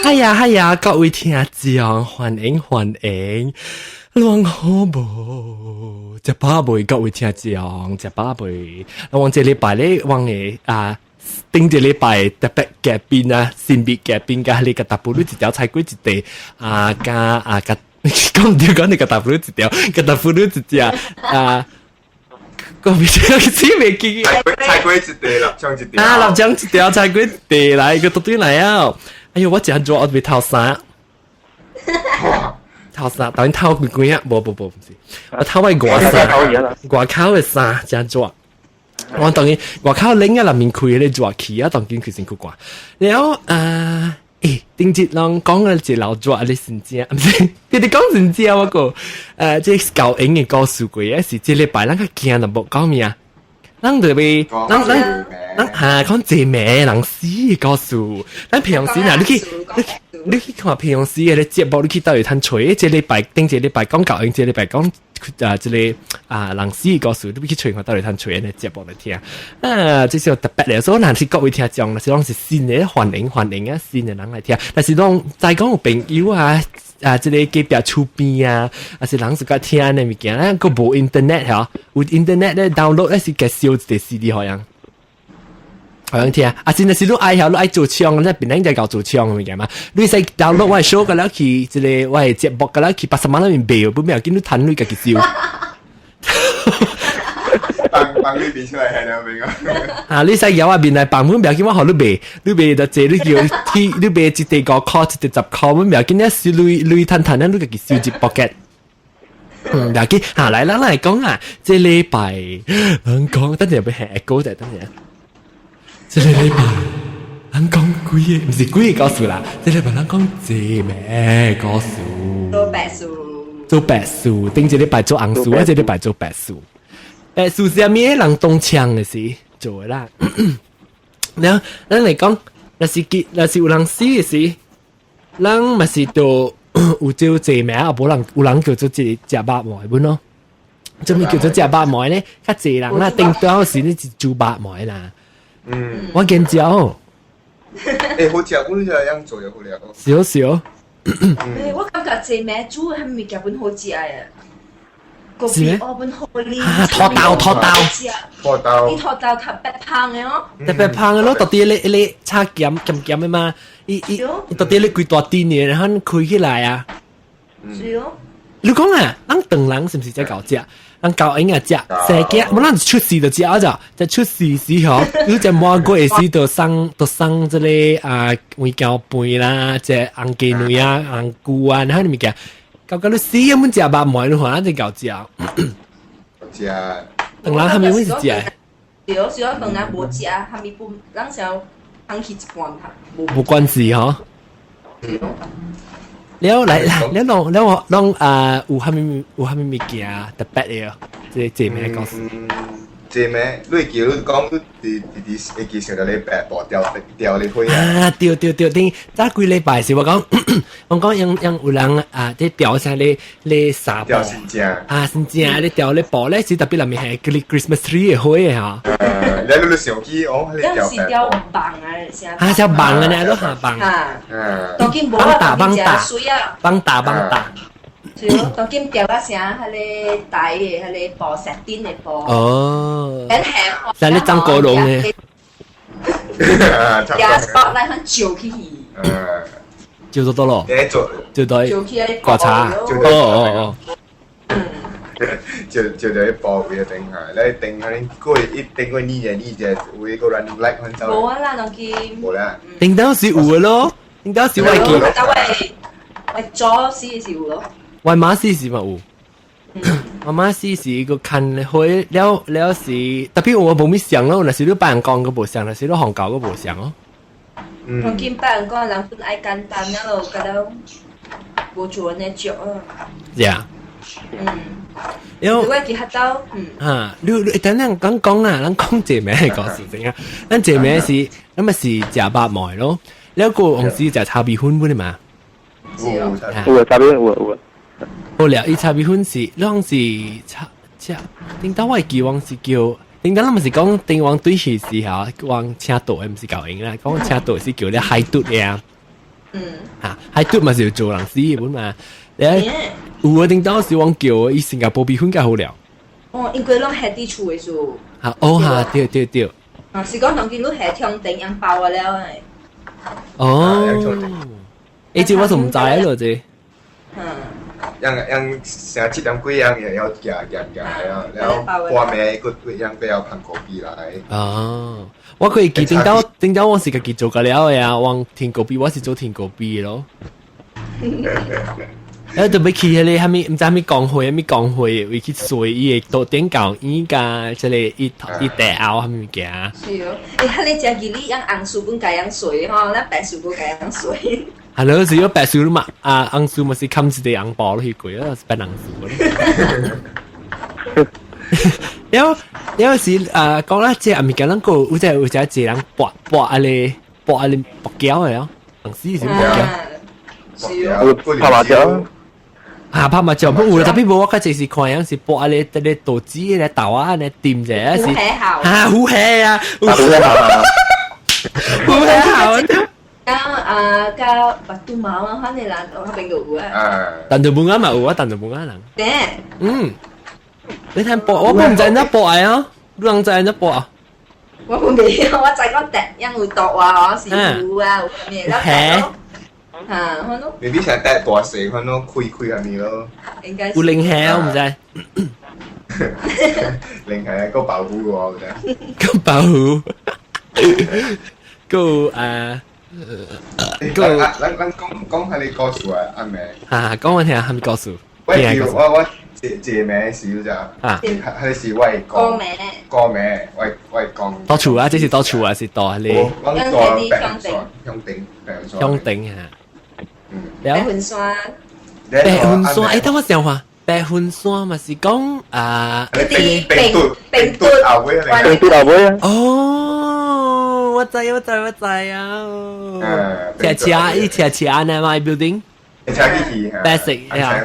嗨呀，各位聽眾，歡迎，亂好無？食飽未？各位聽眾，食飽未？我這禮拜咧，我嘅頂這禮拜特別嘉賓啊，新別嘉賓甲你個大埔女一條菜粿一地加講唔對，講你個大埔女一條，個大埔女一條個邊條詞未記？菜粿一地啦，將一條立將一條菜粿一地來，個對來啊！哎呦，我真做我未頭衫，當然頭幾啊，無，唔是，我頭係外口嘅衫真做。我當然外口拎啊，入面開咧做起啊，當然佢先去掛。然後頂節浪講嘅一老做你先知，唔是？佢哋講先知啊，我個即係教英嘅告訴過嘅是，這禮拜咱較驚啦，無講咩啊？咱就被咱講這名人死嘅告訴，咱平時啊，你去看平時嘅節目，你去到底睇吹，這禮拜頂這禮拜講教英，這禮拜講這個人死嘅告訴，你去吹看到底睇吹嘅節目嚟聽。這是特別嚟，所以難是各位聽眾，是講是新嘅歡迎啊，新嘅人嚟聽。但是講再講有朋友啊，這個隔壁厝邊啊，是人是個聽嘅物件，咱個無 internet 嚇，有 internet 咧 download 咧是個燒一個 CD 好像聽，真係是你愛做唱，你邊人在搞做唱嘅物件嘛？你使 download 我 show 個啦去，這個我節目個啦去80萬那邊賣，不咩見你攤你個去燒。幫你變出嚟係兩邊啊！你使有啊邊嚟幫唔咩見我學你賣，你賣就借你叫你賣一地個 call 一地10 call，咩見你燒累攤你個去燒一 pocket。唔要緊，嚟啦嚟講啊，這禮拜人講，等陣要係echo嘅，等陣。這個禮拜，人講幾個，唔是幾個告訴啦。這禮拜人講這咩告訴？做白樹，頂這禮拜做紅樹，啊這禮拜做白樹。白樹是咩人動槍嘅事做啦。然後，咱嚟講，若是有人死嘅事，人咪是做有叫這咩啊？無人有人叫做這食肉糜本咯。做咩叫做食肉糜咧？較濟人啦，頂多時你是煮肉糜啦。我見咗，好食，我呢個樣做又好料。少。我感覺這咩煮係咪日本好食啊？個比我本好啲。拖刀，啲拖刀特別胖嘅咯。特別胖嘅咯，到底你叉鉗嘅嘛？到底你幾大啲嘅，然後開起來啊？你講啊，咱唐人是唔是真搞食？人教英啊食，成日冇人出事就食啊咋？就出事時候，你只魔鬼時就生這個魚膠杯啦，即紅雞腿啊、紅菇啊，然後你咪講，搞你死咁樣食吧，冇人話你搞食。食。唐人係咪會食？對，所以唐人冇食，係咪不？人想放棄一半下。冇關係嗬。แล้ว有蝦米物件特別嘅，即係咩講？這咩？你叫你講你記上到你白薄掉你開啊！掉，頂早幾禮拜時我講有人啲掉上你沙包掉先正你掉你薄咧，是特別入面係嗰啲 Christmas tree 嘅花嘅嚇。你上機哦，你掉白掉棒啊！條棒啊，你都下棒。當今冇幫打。當今掉啊啥，係你大嘅，係你薄石甸嘅薄。哦。很輕。但係你爭過龍嘅。呀，spot 嚟很照起。照到多咯。照到。照起嚟刮茶。哦。就喺薄嘅定下，你定下你定個呢隻會個 running light 很走。冇啊啦，當今。冇啦。定到是有嘅咯，定到是外記。為左時是有咯。外馬斯是咪有？外馬斯是個近開了是，特別我冇咩想咯，嗱是你白人講個冇想，嗱是你韓教個冇想咯。當今白人講人本愛簡單，然後覺得冇做呢著啊。呀。如果佢黑到，你等陣講啊，咱講這名係個事情啊，咱這名是咁咪是食肉糜咯，你一個紅絲就炒米粉本嚟嘛。有差別有。好了，伊炒米粉是，攏是炒，頂到我記往是叫，頂到咱咪是講頂往對起時候，往車道誒，唔是教英啦，講車道是叫你海肚嘅啊。喺嘟咪是要做人事本嘛，你有啊定當時往叫伊新加坡比婚較好聊。哦，因為攏係啲厝嘅數。嚇，哦嚇，對。啊，是講當見攏係聽定樣包了誒。哦，誒，這我就唔知咯，這。ยัง成日7點幾樣嘢有夾แล้วพ่อแม่ก็ยังไปเอาพันกว่าปี來。哦，我可以記點解我是家己做個了呀？往田狗幣，我是做田狗幣咯。特別去迄個蝦米，唔知蝦米講會，會去隨伊個多點教伊個即係一袋拗蝦米物件。是哦，誒，你食幾哩樣紅薯本解樣水吼，咱白薯本解樣水。係咯，是有白薯嘛？啊，紅薯咪是冚住啲紅包落去貴啊，是白紅薯。有時講啦，即係阿咪講咱個有隻一人搏阿你搏膠嘅咯，紅絲是搏膠。是哦，拍麻將。嚇拍麻將，不過特別冇我家就是看樣是搏阿你豆子咧豆啊咧掂者是嚇好 hea 啊，好 hea 加batu mau啊，反正啦，我邊度有啊。但就冇啱嘛有啊，但就冇啱人。對。你睇搏，我唔知人搏啊，人就人搏啊。我唔知，我知講第樣有毒啊，是有啊，有咩啦？係。嚇，可能。你啲成日大細，可能開下面咯。應該。有靈氣我唔知。靈係個保護嘅喎，我覺得。個保護。個咱講下你故事啊，阿妹。講我聽下，係咪故事？我借名少咋？係是喂歌名。喂講。多處啊，這是多處啊，是多你。香頂嚇。白雲山。白雲山，誒，等我想下，白雲山咪是講冰嘟後尾啊。哦，我知啊。斜呢，my building。白色呀。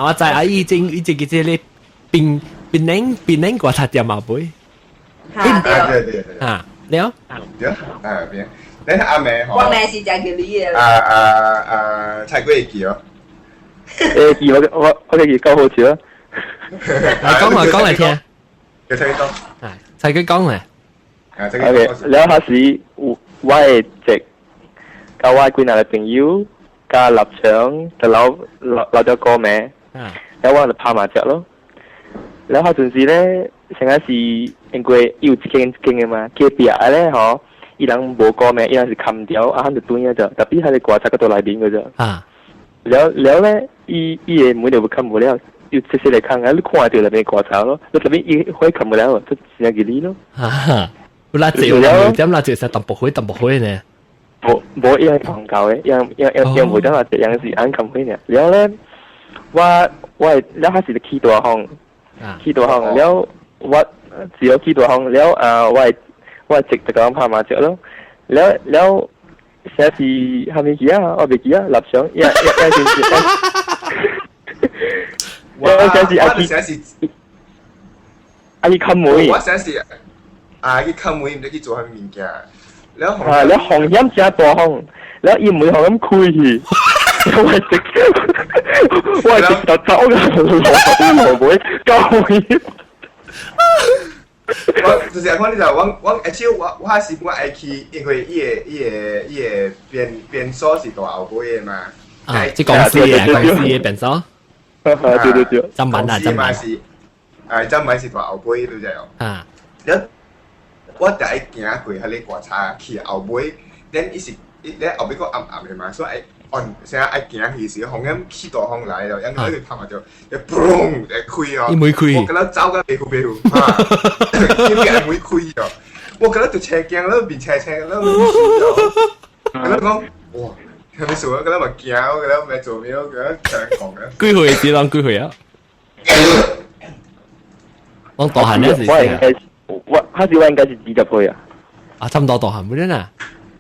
我知啊，以前嘅即係邊領過塔店嘛杯。對。了。邊。你阿妹我妹是食叫你嘅。蔡桂記哦。記我記夠好笑啊！講嚟聽。佢蔡講。蔡佢講嚟。แล้ว下時我係直教我幾男嘅朋友加立場就攞咗歌名，แล้ว我就拍麻雀咯。แล้ว下陣時咧，成日是因為有傾嘅嘛，佢別嘅咧嗬。伊人無歌名，伊人是冚掉，啊，佢就斷咗就，特別喺你觀察嗰度內邊嘅啫。แล้ว咧，伊嘅每條會冚唔了，要直接嚟冚啊！你看到入邊觀察咯，你入邊伊可以冚唔了，就成日幾哩咯。垃圾點垃圾實抌不開呢？冇伊係講教嘅，樣冇得垃圾，樣是按冚開呢。แล้ว咧，我แล้ว開始就起大風，แล้ว我只有起大風，แล้ว我直就咁拍麻雀咯，แล้ว成時係咪記啊？我未記啊，立場一陣時，我成時阿姨冚妹，我成時阿姨冚妹唔知去做係物件，แล้ว紅險只大風，แล้ว伊唔會紅咁開去，我直就走嘅，羅妹救命！我就是講你就我而且我還是我愛去，因為伊個變數是大後尾嘅嘛。即公司嘅變數。對。真文啊，真文。真文是大後尾對唔對？我第一行過喺你觀察去後尾，等伊是你後尾個暗嘅嘛，所以成日愛行去時，風咁起大風來了，因為佢拍麻雀，一 boom 一開哦，我覺得走個背後，因為係會開咗，我覺得就斜鏡啦，變斜啦，我覺得講哇，係咪數啊？覺得咪驚，我覺得咪做咩？我覺得長講嘅。幾歲只當幾歲啊？我大漢咧是。我應該是20歲啊。啊，差唔多大漢冇啦。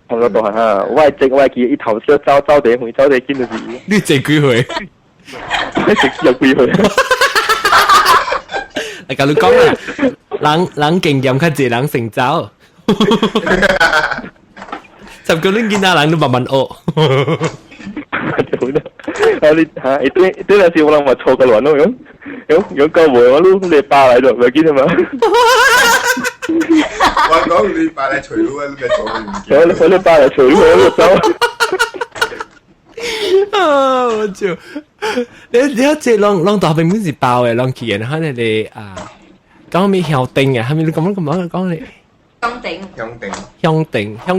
差唔多大漢啊！我係記伊頭先走地回走地見到是。你食幾歲？我食有幾歲？你咁講啊，人經驗較濟，人成走。10個人見下人都慢慢學。itu nasi orang macam kalau anu yang kau boleh lu lepas lah tu begini mah. 我講你擺嚟除咗你嘅做我你擺嚟除咗我走。啊！我就你一隻浪大邊本是爆嘅，浪起嘅，可能你啊講咩香丁嘅，係咪你咁樣講你？香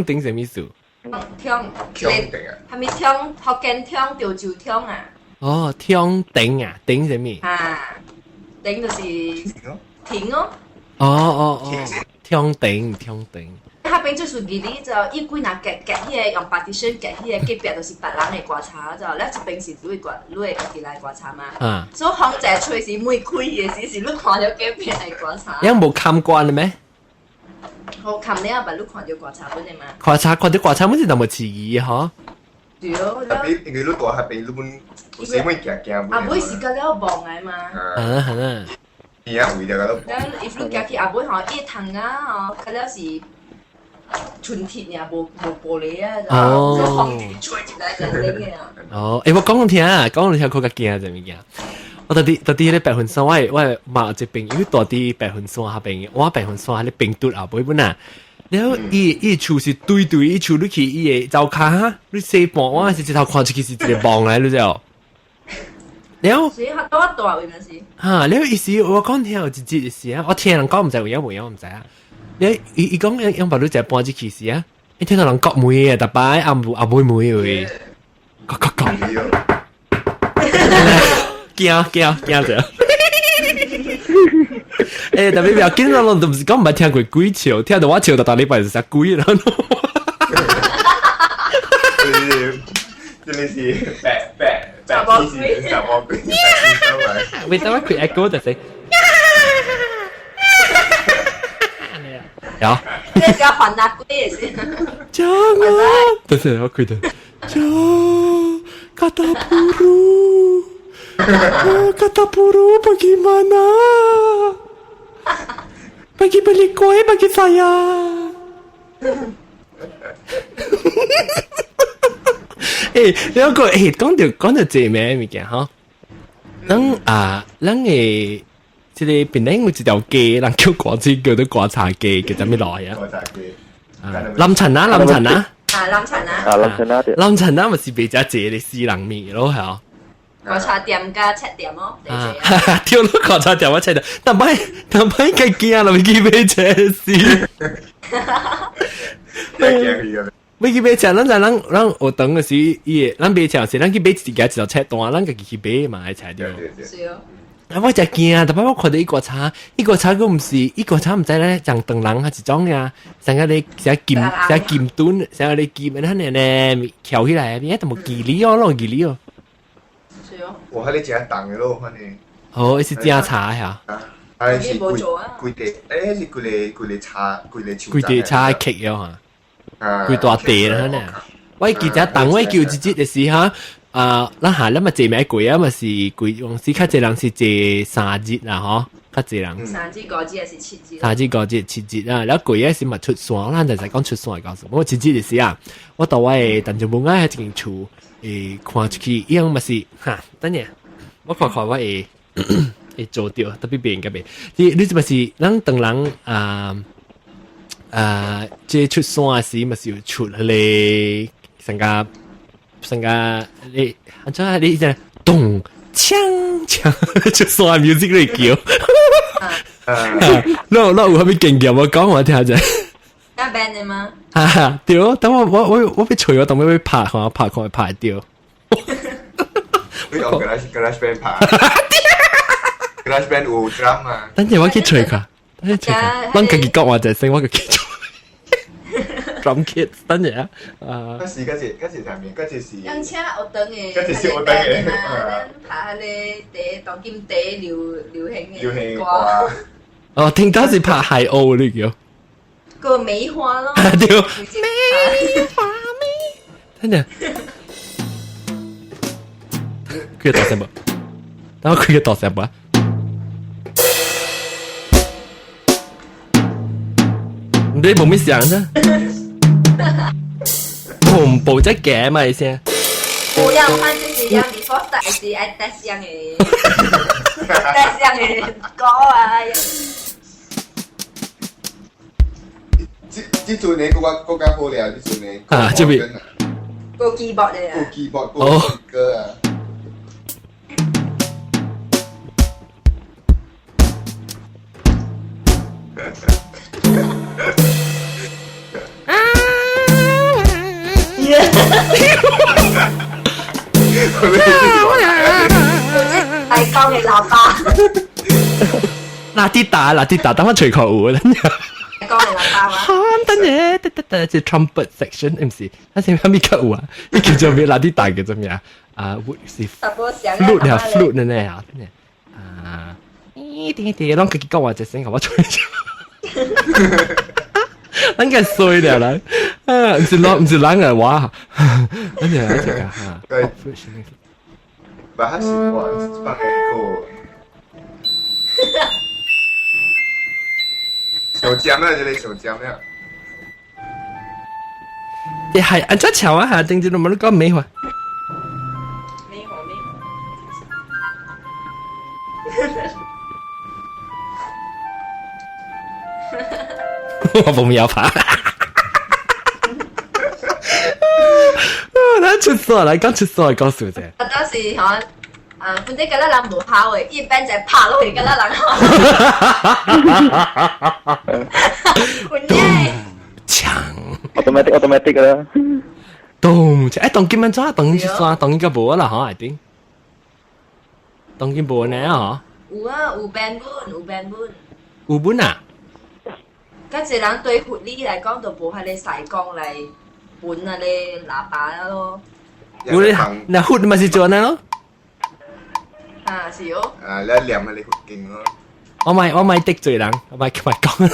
丁係咩意思？香丁啊，係咪香福建香潮州香啊？哦，香丁啊，丁係咩？啊，丁就是甜哦。哦，香丁。下邊就是佢哋就一幾拿夾迄個用 partition 夾迄個隔壁就是別人嘅刮茶就，咧一邊是你嘅家己來刮茶嘛。啊。所以風一吹是每開嘅時，你看到隔壁係刮茶。有冇冚慣咩？我冚你阿爸，你看到刮茶本嘅嘛？看到刮茶本是就冇遲疑嗬。對咯。特別你攞大下邊你本有時會夾。阿妹是個了望嘅嘛。係。而家回就嗰度。if 你夾起阿妹嗬，一藤啊，佢了是。純鐵呀，冇玻璃啊，就空氣吹出來就拎嘅啊。哦，我講你聽，佢個驚係咩嘢？我到啲咧白雲山，我買隻病，因為到啲白雲山下邊，我白雲山喺啲病毒啊，本啊。然後伊厝是對，伊厝你去伊個灶卡，你四磅，我係直頭看出去是一個磅嚟，你知道？然後，所以佢多大位嗰時。然後意思我講聽有一節事啊，我聽人講唔知有冇唔知啊。伊講樣把你隻半隻起時啊，你聽到人割梅啊，特擺阿妹喂，割，驚咗。誒，特別唔要緊啦，我都唔是講唔係聽過鬼笑，聽到我笑到大禮拜就食鬼啦。真係是白鬼，為什麼佢 echo 就係？有，即係叫韓納鬼嘅先。jangan，但係我覺得kata puru bagaimana beli kue bagi saya。有個講到這咩物件嗬？咱嘅。即係邊咧？我一條雞，人叫廣州叫做刮茶雞，叫做咩來啊？刮茶雞。lâm陳啊。lâm陳咪是比較謝你私人面咯，係啊。刮茶店加七點咯。跳到刮茶店七點，但係計驚啦，未見咩謝事。未見咩謝，咱我等嘅時，咱買茶時，咱去買自己一條車單，咱自己去買嘛，一齊掉。我就驚啊！特別我看到一個茶佢唔是一個茶唔知咧，像鄧人係一種呀，成個你成劍墩，成個你劍嗰啲咧翹起來，你都冇記憶哦，攞記憶哦。是哦。我喺你正當嘅咯，反正。哦，是正茶呀。係是攰地，誒是攰地茶，攰地茶劇咗嚇。攰大地啦呢。我記得當我叫自己嘅時候。咱下咱咪坐咩貴啊？咪是貴，往時較濟人是坐3日啦，嗬，較濟人。3日5日還是7日？3日5日7日啊！然後貴啊是咪出山，咱就係講出山嘅告訴我7日嘅時啊，我到我誒但就冇啱喺間厝看出去，樣咪是嚇，等陣我看我會做掉，特別別人嘅別，你咪是咱當人即出山嘅時咪是要出嚟成個你就咚鏘就算 music 嚟叫，那我係咪勁嘅？我講我聽下啫。那 band 嘅嗎？對咯，等我俾除咗，等我俾拍掉。你用 Garage Band 拍 ，Garage Band 有 drum 嘛？等陣我去除佢，我自己講話就係我自己做。drum kit 等陣啊！嗰時上面，嗰時是。用車我等嘅，嗰時是我等嘅。拍下你地當劍地流行嘅歌。哦，聽到是拍海鷗呢叫。個梅花咯。對，梅花梅。等陣。佢大聲冇？等我佢大聲冇？你冇咩想啫？嘣爆只嘅嘛先。不要换就是让 before start 是爱 test 样嘅，test 样嘅歌啊。即陣你國家好了，即陣你啊，這邊個 keyboard 嚟啊，個 keyboard 個歌啊。係講嘅喇叭。嗱啲打，等我隨口胡啦。講嘅喇叭嘛。等嘢，得，即 trumpet section 唔是，他前面咪口胡啊，你叫做咩？嗱啲打叫做咩啊？啊，是 flute 啊 ，flute 呢啊，啊，啲，啷個講話隻聲，我吹咗。等佢衰了啦，啊，唔是人嘅話，等陣嚟食啊嚇。對，bahasa pakai ko。手尖啦，這裡手尖啦。你係按咗橋啊？定住冇得講美話。我冇有拍。咱出錯嚟，講出錯嚟講笑啫。我當時可本啲嗰啲人唔考嘅，一邊就拍落去嗰啲人。本嘢。強。automatic 㗎啦。咚！當今晚做，當出錯，當應該冇啦，嗬，I think。當今冇呢，嗬。有啊，有版本。有本啊？跟住人對活呢嚟講，就冇係你細講嚟本啊，你喇叭咯。有你那活咪是做呢咯？啊，是哦。啊，你念啊，你活勁咯。我咪得罪人，我咪講。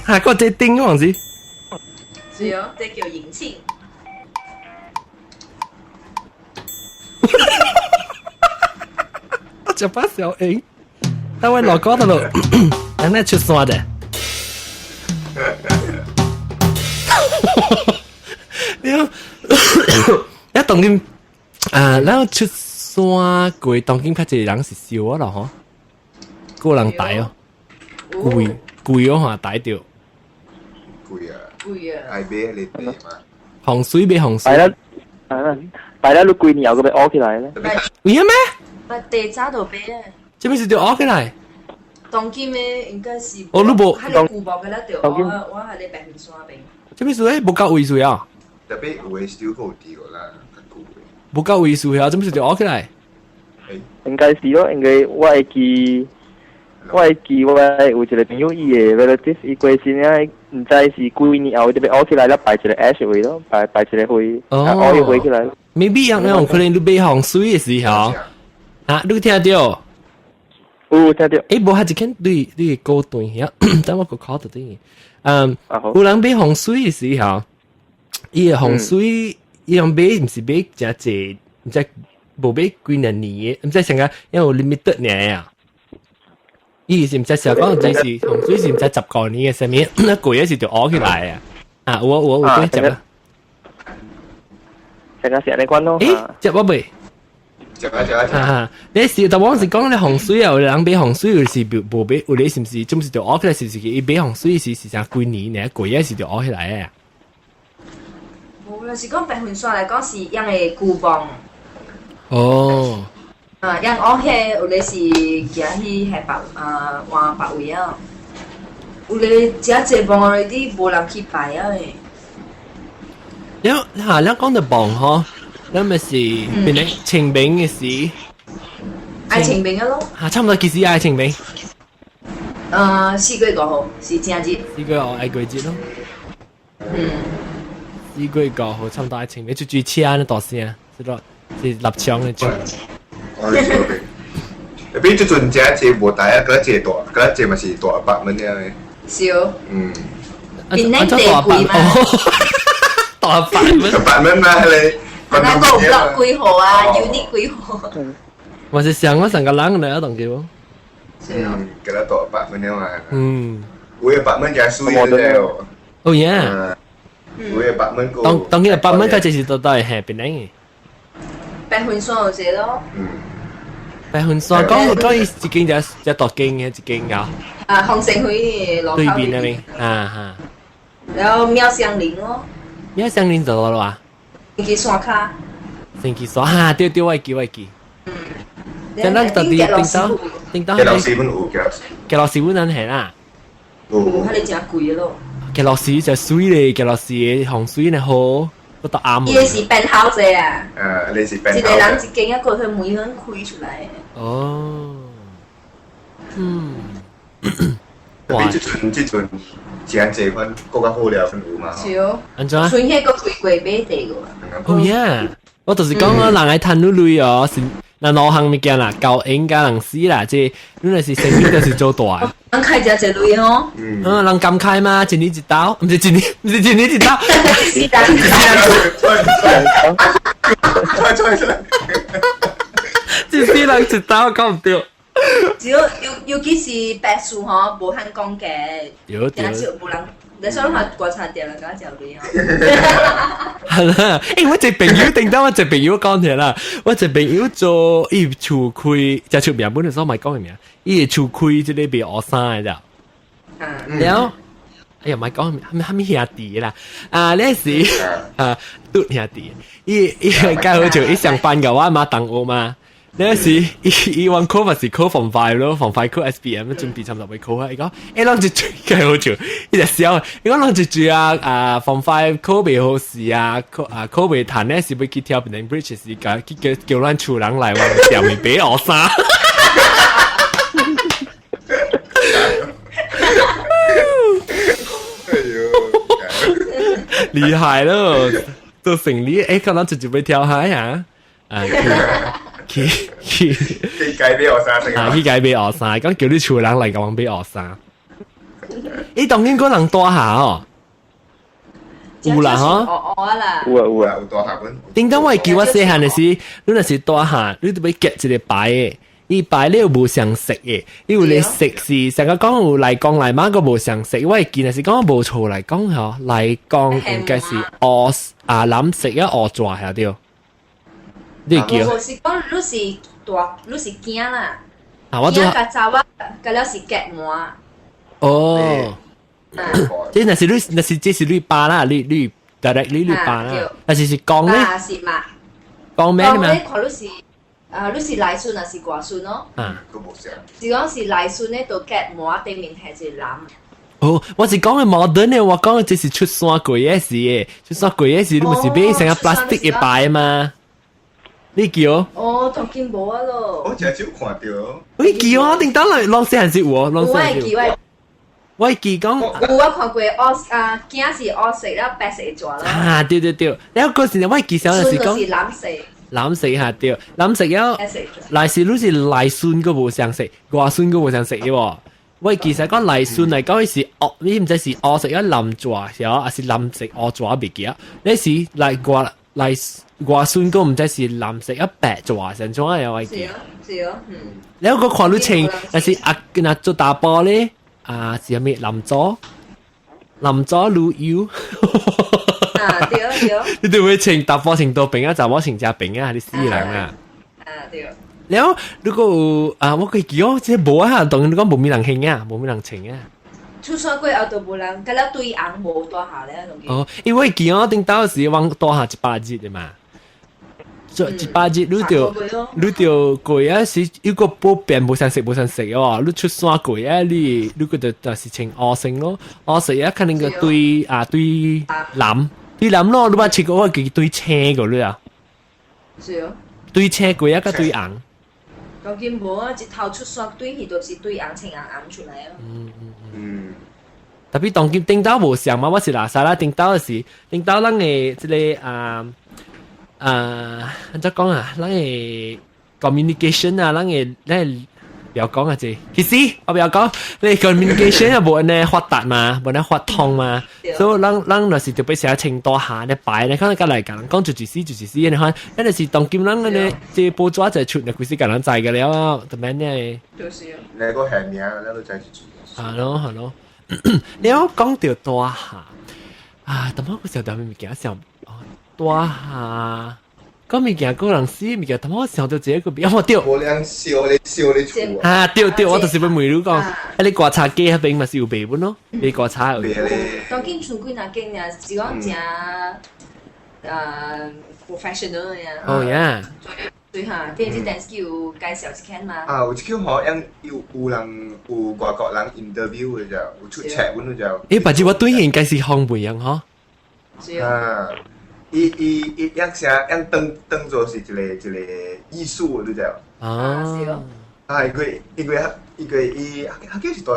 下個只丁王子。是哦，這叫迎慶。我就把小英，但我老高的咯，人家出山的。一當今然後出山過當今較濟人是笑我啦嗬，個人大哦，貴哦嚇大掉。貴啊！係俾你哋嘛？洪水俾洪水。大家都貴年又個俾屙起來咧。會咩？咪地渣度俾啊！這邊是條屙起來。當今嘅應該是。我都冇。係你古堡嘅啦條，我係你白雲山邊。這邊是誒冇夠位數啊！特別有嘅少好啲個啦，冇夠位數啊！這邊是條屙起來。應該是咯，應該我會記我有一個朋友伊嘅 relative 伊過身啊，唔知是幾年後特別屙起來啦，擺一個 ash 位咯，擺一個灰，屙一灰起來。maybe 樣可能你買洪水嘅時候，啊，你聽到？有聽到。誒，無係一間你高段呀，等我個 call 到啲。有人買洪水嘅時候，伊個洪水伊樣買唔是買真濟，唔知無買幾年嘅，唔知成個因為 limited 呢啊。伊是唔知成日講就係洪水是唔知10個年嘅上面，一攰一時就屙起來啊！啊，我對接啦。成個成日關咯。誒，接我未？接啊！你是就往時講你洪水有人俾洪水有時無俾，有你是唔是？總是就屙起來，是唔是？伊俾洪水是成幾年呢？攰一時就屙起來啊！冇啦，是講白雲山嚟講是因為古邦。哦。因我係有你是行去係換白位啊，有你只隻幫我哋啲無人去擺啊。你講到棒嗬，你咪是變你清明嘅事。愛清明嘅咯。差唔多幾時愛清明？4月5號是正日。4月5號愛鬼節咯。4月5號差唔多愛清明，就最車呢大聲，是咯，是立槍嘅槍。tapi itu tunjuk je buat saya kalau je masih tua apartment ya. Siapa? 變靚地貴嘛？大apartment嘛係。那個block 幾號啊 ？unit 幾號？我是想我成個人嚟啊，同佢。kalau tua apartment ya mah. 嗯。會 apartment 就係水嘅。Oh yeah。會八蚊個。當然8蚊佢就是都係下邊嚟。白雲山有些咯。白雲山講一間就多間嘅一間有。紅城區落口對面嗰邊啊。然後廟香林咯。廟香林就到啦哇。星期山卡。星期山嚇，對我記。就咱到底頂到嘅老師本有嘅老師本人係啦。有，佢哋真貴咯。嘅老師就水咧，嘅老師嘅風水呢好，不得啱。伊是變好勢啊！你是變好。一個人一間一個佢門向開出來。哦，哇！即陣正濟款，更加好料份有嘛？少。安怎？剩迄個開過買地個。哦呀，我就是講人愛貪女女哦，是那老行物件啦，交應加人死啦，即你若是生意就是做大。人開只女哦。人咁開嘛，一年一刀，唔是一年一刀。是單。出。一世人一刀講唔對。只要尤其是白樹嗬，無肯講嘅，有少無人。你想下觀察掉啦，咁就你哦。係啦，我一朋友頂到我一朋友講嘢啦，我一朋友做伊厝開，就出名本嚟所咪講嘅名，伊厝開即係被學生嘅咋。然後，哎呀，咪講係咪兄弟啦？呢時都兄弟，伊介好做，伊上班嘅話嘛等我嘛。那時伊玩 call 咪是 call 防快咯，防快 call SPM 準備差唔多會 call 啊！伊講啷住最介好做，伊就笑，伊講啷住防快 call 未好事啊，call 未彈呢時要去跳邊 bridge 時間，叫咱厝人來話上面俾我生。厲害咯，都成你可能直接被跳海啊！去改俾學生食啊！去改俾學生，咁叫啲厝人嚟講俾學生。你當然個人多下哦，有啦嗬，有啊，有多下本。點解我叫我細漢嘅時，你若是多下，你都要夾一個擺嘅，伊擺你又無相食嘅，因為你食是成個講有嚟講嚟媽個無相食，我係見係是講無錯嚟講嗬，嚟講應該是諗食一鵝爪下掉。你叫？我是講你是大，你是驚啦。我做。驚個查某，個了是夾饃。哦。即係那是這是你爸啦，你 direct 你爸啦。但是講咧。是嘛？講咩嘛？你看你是內孫還是外孫咯？都冇聲。是講是內孫咧，到夾饃對面係一男。哦，我是講嘅modern嘅，我講嘅就是出山過嘢事嘅，出山過嘢事你唔是俾成個 plastic 嘅擺嘛？你叫？哦，當見冇啊咯。我真係少看到。你叫啊？定等嚟，浪死人食喎，浪死人食。我記講。有我看過驚是黑色啦，白色咗啦。對。然後嗰時我記上就是講。是藍色。藍色下對，藍色有。來是你是內孫個無相食，外孫個無相食嘅喎。我其實講內孫嚟講是黑，你唔知是黑色一藍爪，有還是藍色黑爪別記啊？你是嚟外孫哥唔知是藍色一白爪成種啊，有位記。是啊，你有個看到清，但是嗱做大波咧，是咩藍左滷油。對。你哋會清大波清到餅啊，就我清只餅啊，啲私人啊。對。然後如果我佢叫即係冇啊，當然講冇咩人興啊，冇咩人清啊。出山過後都冇人，咁啦對硬冇多下咧，哦，因為見我頂到時往多下100日嘅嘛，做100日你就過啊是一個波變冇想食哦，你出山過啊你個就是清惡性咯，惡性啊肯定個對藍咯，你話食個我叫對青個咧啊，是啊，對青過啊個對硬。究竟冇啊！一頭出山對去就是對硬青硬出來啊！特別當今頂到無相嘛，我是拉薩啦，頂到是頂到咱嘅即個怎講啊？咱嘅 communication 啊，咱不要講啊，即其實我不要講，你 communication 啊冇呢發達嘛，冇呢發通嘛，所以咱就是特別寫清多下呢擺呢，可能隔嚟講講住死，你看，一就是當今咱呢即報紙就出嚟，佢先咁樣載嘅了，特別呢。就是你個係名，你都載住。係咯。你有講到多下，啊，但我嗰時候特別物件想多下。嗰物件個人死物件，但我想到自己個邊，我對。無人燒你厝啊，對，我就是要問你講，你刮擦機嗰邊咪是有賣本咯？你刮擦有。當見厝幾若間呀，是講正professional 呀。哦呀。對嚇，電視電視有介紹一間嘛？啊，有一間好像有人有外國人 interview 嘅就，有出冊本嘅就。誒，或者我對應該是烘焙樣嗬。啊。伊樣啥樣當做是一個藝術嘅就。啊。啊，因為伊，佢叫是到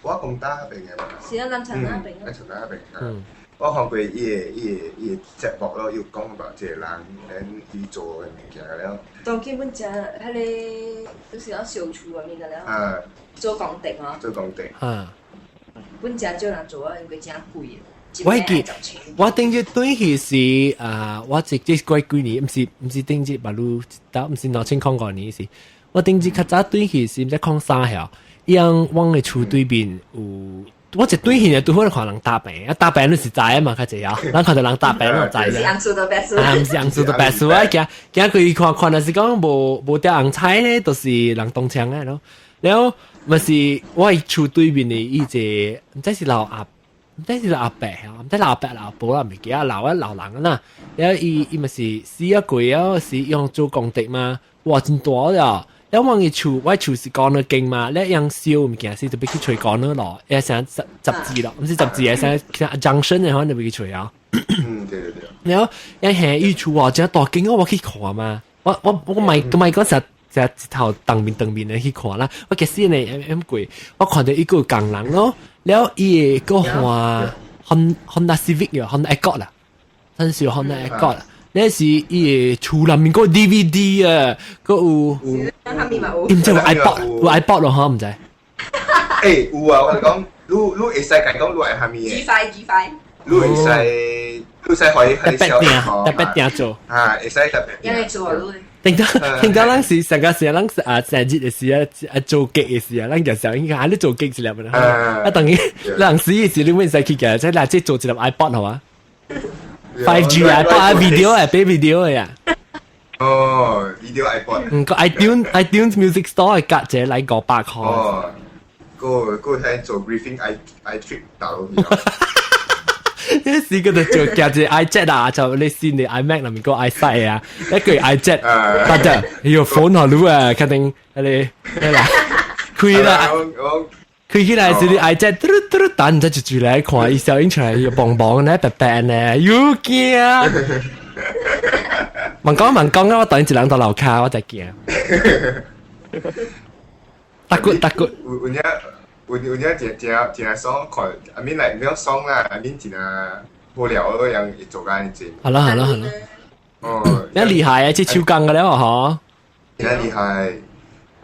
我公大嗰邊嘅嘛。是啊，南城那邊。南城那邊。我看過伊個節目咯，有講about一個人，伊做嘅物件了。當基本上，迄個就是講小廚啊，面嘅了。啊。做工程哦。做工程。啊。本正少人做啊，因為真貴。我頂住對佢是我直接過幾年，唔是頂住馬路打，唔是2005年時。我頂住較早對佢是唔知講啥嚇，樣往嘅厝對面有，我一對佢就對可能人打病，打病你是知啊嘛，較濟啊，咱看到人打病我知啫。唔是紅樹的白樹，唔是紅樹的白樹啊！行佢看就是講無掉紅菜咧，都是人動槍嘅咯。然後咪是我係厝對面嘅伊隻，唔知是老鴨。唔知是老伯啊，唔知老伯老婆啦，唔記得老人啦。然後伊咪是死一個啊，是用做工地嘛，哇真多了。然後我厝是講得勁嘛，咧樣燒物件是就俾佢吹講咗咯，誒成十字咯，唔是十字誒，成 junction 嘅可能就俾佢吹啊。對。然後一係伊厝啊，真大勁我去看嘛，我咪嗰時。就一頭當面嚟去看啦，我其實呢咁貴，我看到一個工人咯，然後伊個話 Honda Civic 啊 ，Honda Accord 啦，真係 Honda Accord 啦，呢是伊厝裡面個 DVD 啊，個有，點知有 iPod 咯嚇唔知？誒有啊，我講，你會使講講你係蝦米嘅？G5，你會使可以特別點做啊，會使特別因為做咯。聽到咱是成個時咱成日嘅時啊做劇嘅時啊，咱有時候應該你做劇之類嘅啦。等於人死嘅時你唔使去嘅，即係嗱即係做一粒 iPod 係嘛？5G iPod video 係俾 video 嘅呀。哦 ，video iPod。個 iTunes Music Store 係隔者嚟500塊。哦，個係做 briefing iTrip 導入。呢時嗰度做夾住 iJet 啊，就你先你 iMac 裡面個 iSight 啊，一句 iJet，得啫，要 phone 好咯啊，肯定你啦，開啦，開起來是你 iJet，嘟，等陣就嚟看，伊小影出嚟要棒棒咧，白白咧，要驚。問講啊，我等一兩道樓卡，我就驚。搭骨。有真爽看，I mean like 沒有爽啦，I mean 真係無聊嗰樣做緊嘢。好啦。哦，你厲害啊！即超更嘅咧嗬。真厲害，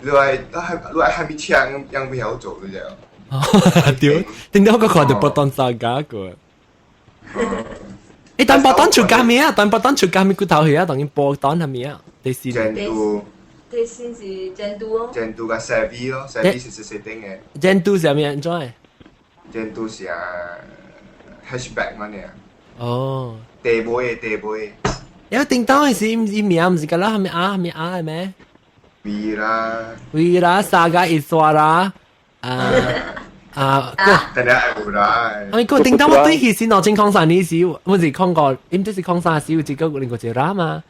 你係咪槍樣唔好做嘅啫？屌，點解我看到不當三家個？誒，但不當出家咩啊？但不當出家咩骨頭去啊？當然不當係咩啊？第四個。第先是正都咯，正都嘅 Savvy 咯 ，Savvy 是設定嘅。正都係咩人做？正都是hatchback 乜嘢？哦，地杯。有叮當係是名唔是㗎啦，係咪係咩 ？Vira Saga Iswara 等下係啦。我個叮當我對佢是1903年時，我是看過，唔知是03時有一個另外一個嘛。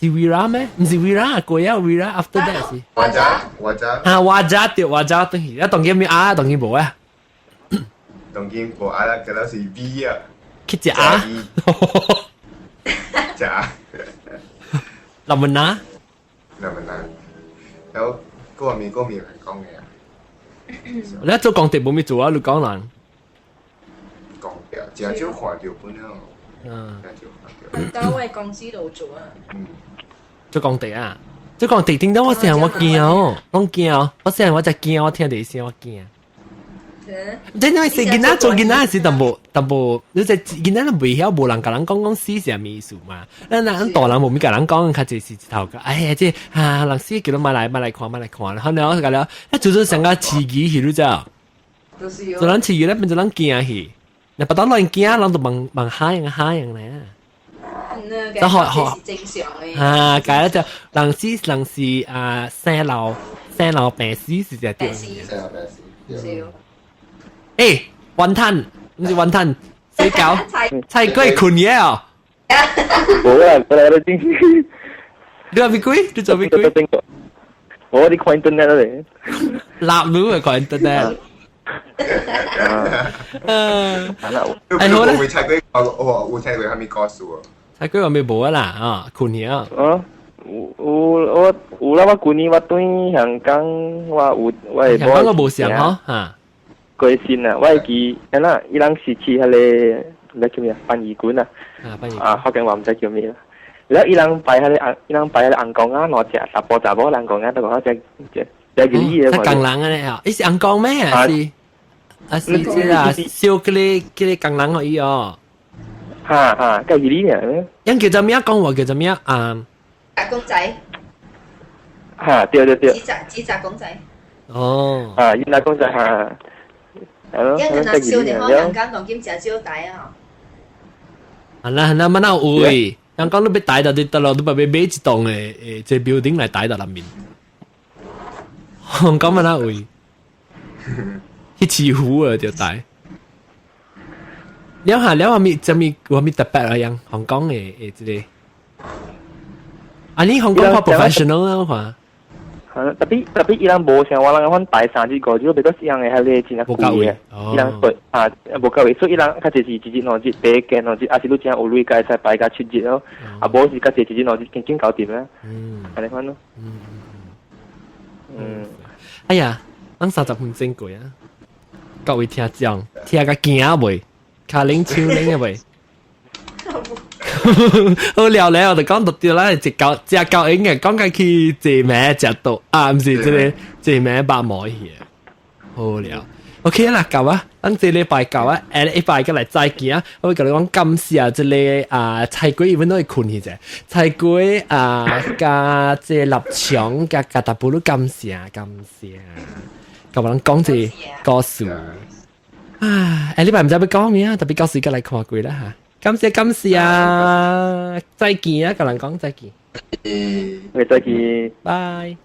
是 Vira 咩？唔是 Vira，過呀 Vira after that 是。Wajah 對 Wajah 對，一當然咩啊，當然冇啊。當然冇啊啦，嗰度是 V 啊。佢只啊。假。林文娜。有嗰面人講嘅啊。你一做鋼鐵冇咩做啊？你講人。鋼鐵，只係少看條本咯。單位公司度做啊。做工地啊！做工地點解我成日我驚，我成日我就驚，我聽第一聲我驚。真係是囡仔做囡仔時，但無，你就囡仔都未曉，無人甲人講死是咩意思嘛？咱大人無咪甲人講，較濟是一頭個。哎呀，即人死叫你買來看，後來我講了，做成個刺激去咗，做人刺激咧變做人驚去。你不當亂驚，人就問蝦樣咧。就學正常嘅。啊，解咧就人是生老病死是只啲。少。誒，雲吞唔是雲吞，水餃，菜龜困嘢啊！冇啊，我哋都你話咩龜？你做咩龜？我啲看 internet 嚟。立路係看 internet。哎好咧，會猜佢會猜佢係咪告訴我？猜佢話咩冇啊啦啊，困嘢啊！有啦，我舊年我對香港我香港我冇想嗬嚇。過線啊，我係記，嗱，伊人是去迄個叫咩啊？殯儀館啊，福建話唔知叫咩啦。แล้ว伊人擺迄個紅光啊，攞隻十波紅光啊，都講隻魚啊。港人啊咧啊，伊是紅光咩啊？是即啊，燒嗰啲港人可以哦。嚇，個魚咧。因叫做咩講話叫做咩啊？打公仔。嚇，對。紙紮公仔。哦。伊打公仔嚇。係咯。因為那燒你可能間當兼食招帶啊。係啦，乜嘢會？香港都俾帶到啲得咯，都俾買一棟誒即 building 嚟帶到入面。香港乜嘢會？去慈湖啊就帶。แล้วจะมี特別อะไรยัง香港誒即係อันนี้香港พอ professional แล้วค่ะtapi ilang 無像我人大三隻個，只不過是樣嘅係咧真係貴嘅，伊人對無夠位，所以伊人較濟是一日兩日，第一件兩日，還是你真有鐳該使擺甲七日咯，無是較濟一日兩日緊搞掂啦，安尼款咯。哎呀，咱30分鐘過啊，各位聽眾，聽個驚未？卡領超領未？好聊咧，我哋講到啲啦，隻狗應該講緊去借名隻到啊，唔是即係借名白毛嘢，好聊。OK 啦，夠啊，等這禮拜夠啊，禮拜過嚟再見啊！我會同你講感謝啊，即係菜龜永遠都係困去啫，菜龜加即係立場加大部都感謝，咁我講即歌數啊！禮拜唔知要講咩啊，特別到時間嚟看過啦嚇。感謝啊！再見啊！個人講再見。再見。拜。